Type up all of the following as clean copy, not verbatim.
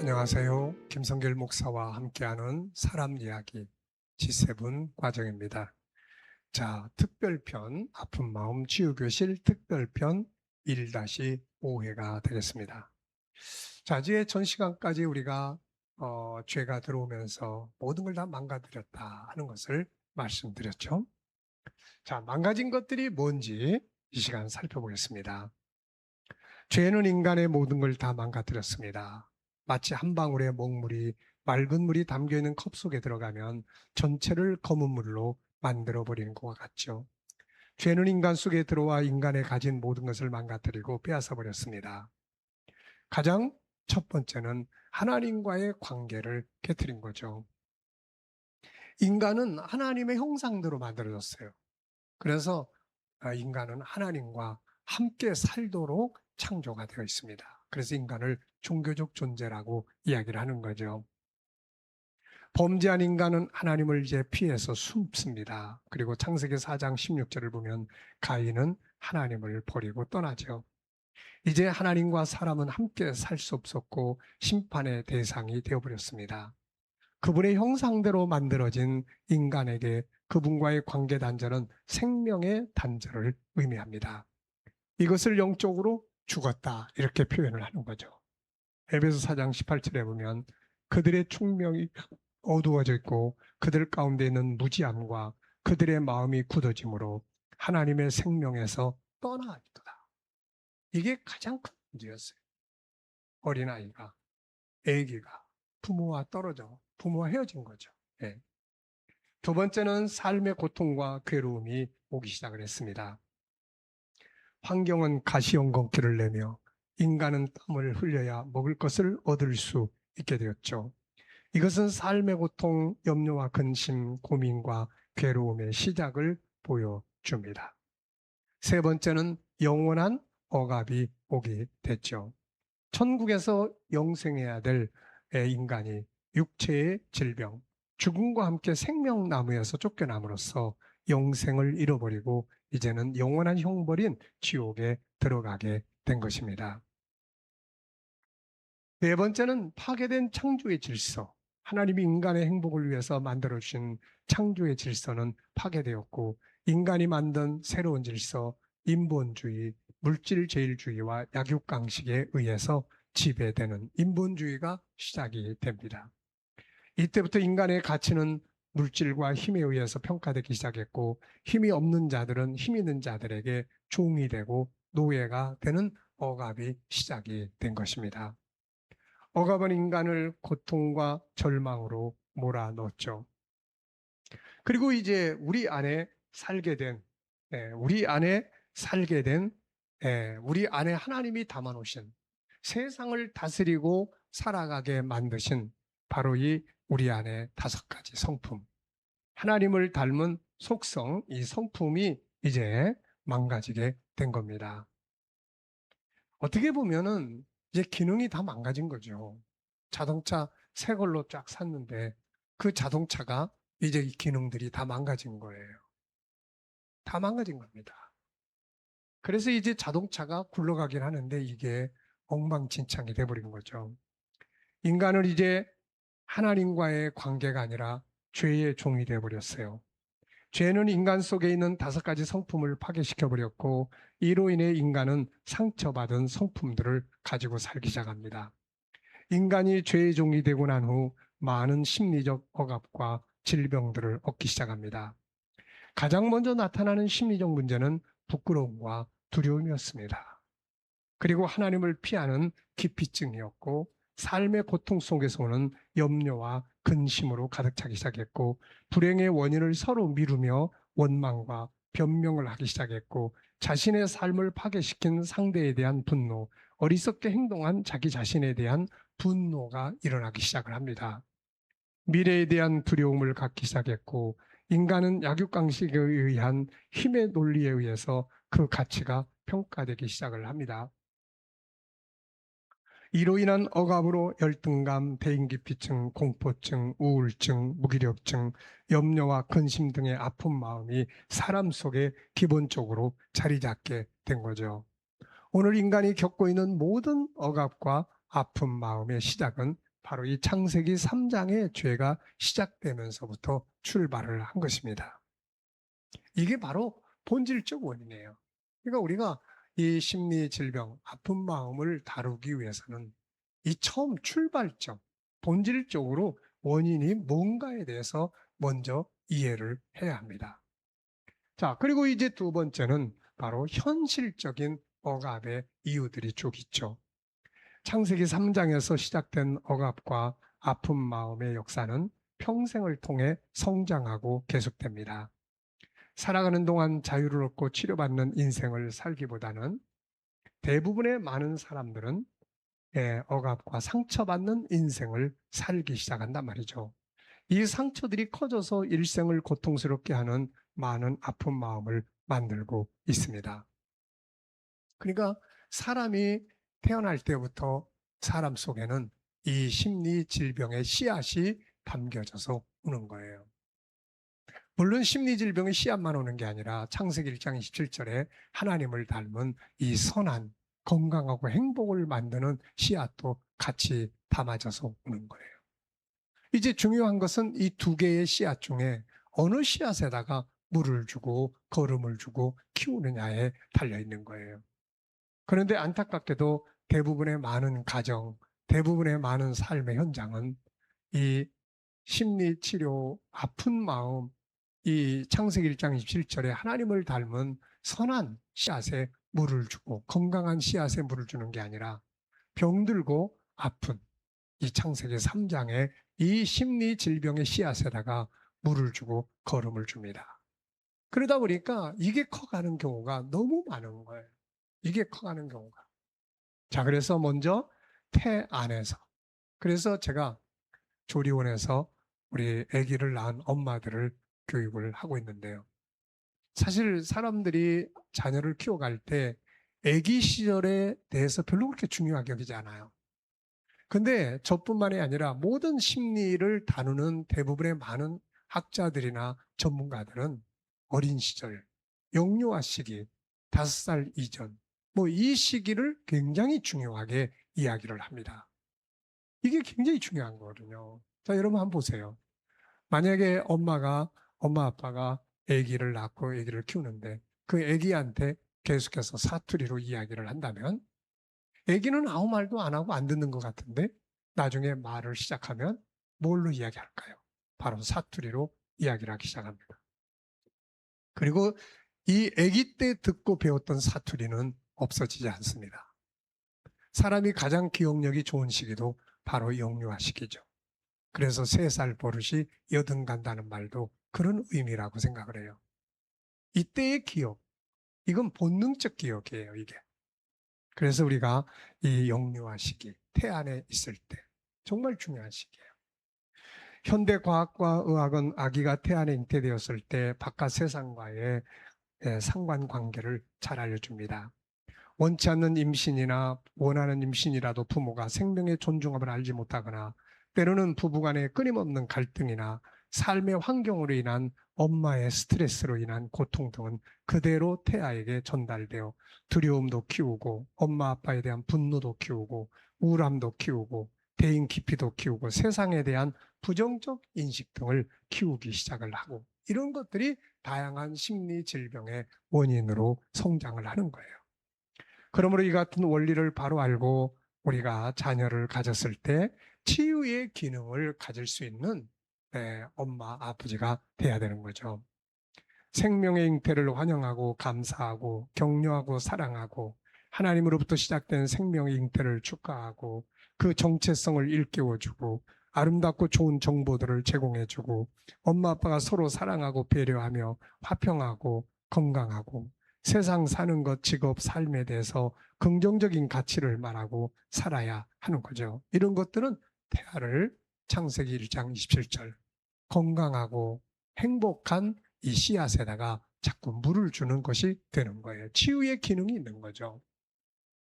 안녕하세요. 김성길 목사와 함께하는 사람 이야기 G7 과정입니다. 자, 특별편 아픈 마음 치유교실 특별편 1-5회가 되겠습니다. 자, 이제 전 시간까지 우리가 죄가 들어오면서 모든 걸 다 망가뜨렸다 하는 것을 말씀드렸죠. 자, 망가진 것들이 뭔지 이 시간 살펴보겠습니다. 죄는 인간의 모든 걸 다 망가뜨렸습니다. 마치 한 방울의 먹물이 맑은 물이 담겨있는 컵 속에 들어가면 전체를 검은 물로 만들어버리는 것과 같죠. 죄는 인간 속에 들어와 인간의 가진 모든 것을 망가뜨리고 빼앗아 버렸습니다. 가장 첫 번째는 하나님과의 관계를 깨뜨린 거죠. 인간은 하나님의 형상대로 만들어졌어요. 그래서 인간은 하나님과 함께 살도록 창조가 되어 있습니다. 그래서 인간을 종교적 존재라고 이야기를 하는 거죠. 범죄한 인간은 하나님을 이제 피해서 숨습니다. 그리고 창세기 4장 16절을 보면 가인은 하나님을 버리고 떠나죠. 이제 하나님과 사람은 함께 살 수 없었고 심판의 대상이 되어버렸습니다. 그분의 형상대로 만들어진 인간에게 그분과의 관계 단절은 생명의 단절을 의미합니다. 이것을 영적으로 죽었다 이렇게 표현을 하는 거죠. 에베소 4장 18절에 보면 그들의 총명이 어두워져 있고 그들 가운데 있는 무지함과 그들의 마음이 굳어짐으로 하나님의 생명에서 떠나 있도다. 이게 가장 큰 문제였어요. 어린아이가, 아기가 부모와 떨어져 부모와 헤어진 거죠. 예. 두 번째는 삶의 고통과 괴로움이 오기 시작을 했습니다. 환경은 가시연건기를 내며 인간은 땀을 흘려야 먹을 것을 얻을 수 있게 되었죠. 이것은 삶의 고통, 염려와 근심, 고민과 괴로움의 시작을 보여줍니다. 세 번째는 영원한 억압이 오게 됐죠. 천국에서 영생해야 될 인간이 육체의 질병, 죽음과 함께 생명나무에서 쫓겨남으로써 영생을 잃어버리고 이제는 영원한 형벌인 지옥에 들어가게 된 것입니다. 네 번째는 파괴된 창조의 질서. 하나님이 인간의 행복을 위해서 만들어주신 창조의 질서는 파괴되었고 인간이 만든 새로운 질서, 인본주의, 물질제일주의와 약육강식에 의해서 지배되는 인본주의가 시작이 됩니다. 이때부터 인간의 가치는 물질과 힘에 의해서 평가되기 시작했고 힘이 없는 자들은 힘 있는 자들에게 종이 되고 노예가 되는 억압이 시작이 된 것입니다. 억압은 인간을 고통과 절망으로 몰아넣었죠. 그리고 이제 우리 안에 살게 된 우리 안에 하나님이 담아놓으신 세상을 다스리고 살아가게 만드신 바로 이 우리 안에 5가지 성품, 하나님을 닮은 속성, 이 성품이 이제 망가지게 된 겁니다. 어떻게 보면은 이제 기능이 다 망가진 거죠. 자동차 새 걸로 쫙 샀는데 그 자동차가 이제 이 기능들이 다 망가진 거예요. 다 망가진 겁니다. 그래서 이제 자동차가 굴러가긴 하는데 이게 엉망진창이 돼버린 거죠. 인간은 이제 하나님과의 관계가 아니라 죄의 종이 되어버렸어요. 죄는 인간 속에 있는 5가지 성품을 파괴시켜버렸고 이로 인해 인간은 상처받은 성품들을 가지고 살기 시작합니다. 인간이 죄의 종이 되고 난 후 많은 심리적 억압과 질병들을 얻기 시작합니다. 가장 먼저 나타나는 심리적 문제는 부끄러움과 두려움이었습니다. 그리고 하나님을 피하는 기피증이었고 삶의 고통 속에서 오는 염려와 근심으로 가득 차기 시작했고 불행의 원인을 서로 미루며 원망과 변명을 하기 시작했고 자신의 삶을 파괴시킨 상대에 대한 분노, 어리석게 행동한 자기 자신에 대한 분노가 일어나기 시작을 합니다. 미래에 대한 두려움을 갖기 시작했고 인간은 약육강식에 의한 힘의 논리에 의해서 그 가치가 평가되기 시작을 합니다. 이로 인한 억압으로 열등감, 대인기피증, 공포증, 우울증, 무기력증, 염려와 근심 등의 아픈 마음이 사람 속에 기본적으로 자리 잡게 된 거죠. 오늘 인간이 겪고 있는 모든 억압과 아픈 마음의 시작은 바로 이 창세기 3장의 죄가 시작되면서부터 출발을 한 것입니다. 이게 바로 본질적 원인이에요. 그러니까 우리가 이 심리 질병, 아픈 마음을 다루기 위해서는 이 처음 출발점, 본질적으로 원인이 뭔가에 대해서 먼저 이해를 해야 합니다. 자, 그리고 이제 두 번째는 바로 현실적인 억압의 이유들이 쭉 있죠. 창세기 3장에서 시작된 억압과 아픈 마음의 역사는 평생을 통해 성장하고 계속됩니다. 살아가는 동안 자유를 얻고 치료받는 인생을 살기보다는 대부분의 많은 사람들은 억압과 상처받는 인생을 살기 시작한단 말이죠. 이 상처들이 커져서 일생을 고통스럽게 하는 많은 아픈 마음을 만들고 있습니다. 그러니까 사람이 태어날 때부터 사람 속에는 이 심리 질병의 씨앗이 담겨져서 오는 거예요. 물론 심리 질병의 씨앗만 오는 게 아니라 창세기 1장 27절에 하나님을 닮은 이 선한 건강하고 행복을 만드는 씨앗도 같이 담아져서 오는 거예요. 이제 중요한 것은 이 두 개의 씨앗 중에 어느 씨앗에다가 물을 주고 거름을 주고 키우느냐에 달려 있는 거예요. 그런데 안타깝게도 대부분의 많은 가정, 대부분의 많은 삶의 현장은 이 심리치료, 아픈 마음, 이 창세기 1장 27절에 하나님을 닮은 선한 씨앗에 물을 주고 건강한 씨앗에 물을 주는 게 아니라 병들고 아픈 이 창세기 3장에 이 심리 질병의 씨앗에다가 물을 주고 거름을 줍니다. 그러다 보니까 이게 커가는 경우가 너무 많은 거예요. 이게 커가는 경우가. 자, 그래서 먼저 태 안에서. 그래서 제가 조리원에서 우리 아기를 낳은 엄마들을 교육을 하고 있는데요. 사실 사람들이 자녀를 키워갈 때 아기 시절에 대해서 별로 그렇게 중요하게 여기지 않아요. 근데 저뿐만이 아니라 모든 심리를 다루는 대부분의 많은 학자들이나 전문가들은 어린 시절, 영유아 시기, 5살 이전, 이 시기를 굉장히 중요하게 이야기를 합니다. 이게 굉장히 중요한 거거든요. 자, 여러분 한번 보세요. 만약에 엄마 아빠가 아기를 낳고 아기를 키우는데 그 아기한테 계속해서 사투리로 이야기를 한다면 아기는 아무 말도 안 하고 안 듣는 것 같은데 나중에 말을 시작하면 뭘로 이야기할까요? 바로 사투리로 이야기를 하기 시작합니다. 그리고 이 아기 때 듣고 배웠던 사투리는 없어지지 않습니다. 사람이 가장 기억력이 좋은 시기도 바로 영유아 시기죠. 그래서 3살 버릇이 여든 간다는 말도 그런 의미라고 생각을 해요. 이때의 기억, 이건 본능적 기억이에요, 이게. 그래서 우리가 이 영유아 시기, 태안에 있을 때 정말 중요한 시기예요. 현대 과학과 의학은 아기가 태안에 잉태되었을 때 바깥 세상과의 상관관계를 잘 알려줍니다. 원치 않는 임신이나 원하는 임신이라도 부모가 생명의 존중함을 알지 못하거나 때로는 부부간의 끊임없는 갈등이나 삶의 환경으로 인한 엄마의 스트레스로 인한 고통 등은 그대로 태아에게 전달되어 두려움도 키우고 엄마 아빠에 대한 분노도 키우고 우울함도 키우고 대인 기피도 키우고 세상에 대한 부정적 인식 등을 키우기 시작을 하고 이런 것들이 다양한 심리 질병의 원인으로 성장을 하는 거예요. 그러므로 이 같은 원리를 바로 알고 우리가 자녀를 가졌을 때 치유의 기능을 가질 수 있는 엄마, 아버지가 돼야 되는 거죠. 생명의 잉태를 환영하고 감사하고 격려하고 사랑하고 하나님으로부터 시작된 생명의 잉태를 축하하고 그 정체성을 일깨워주고 아름답고 좋은 정보들을 제공해주고 엄마 아빠가 서로 사랑하고 배려하며 화평하고 건강하고 세상 사는 것, 직업, 삶에 대해서 긍정적인 가치를 말하고 살아야 하는 거죠. 이런 것들은 태아를 창세기 1장 27절 건강하고 행복한 이 씨앗에다가 자꾸 물을 주는 것이 되는 거예요. 치유의 기능이 있는 거죠.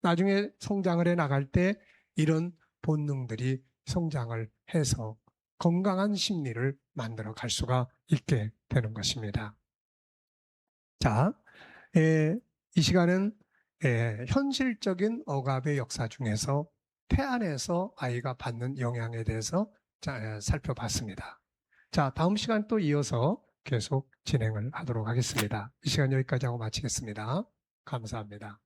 나중에 성장을 해 나갈 때 이런 본능들이 성장을 해서 건강한 심리를 만들어 갈 수가 있게 되는 것입니다. 자, 이 시간은 현실적인 억압의 역사 중에서 태안에서 아이가 받는 영향에 대해서 살펴봤습니다. 자, 다음 시간 또 이어서 계속 진행을 하도록 하겠습니다. 이 시간 여기까지 하고 마치겠습니다. 감사합니다.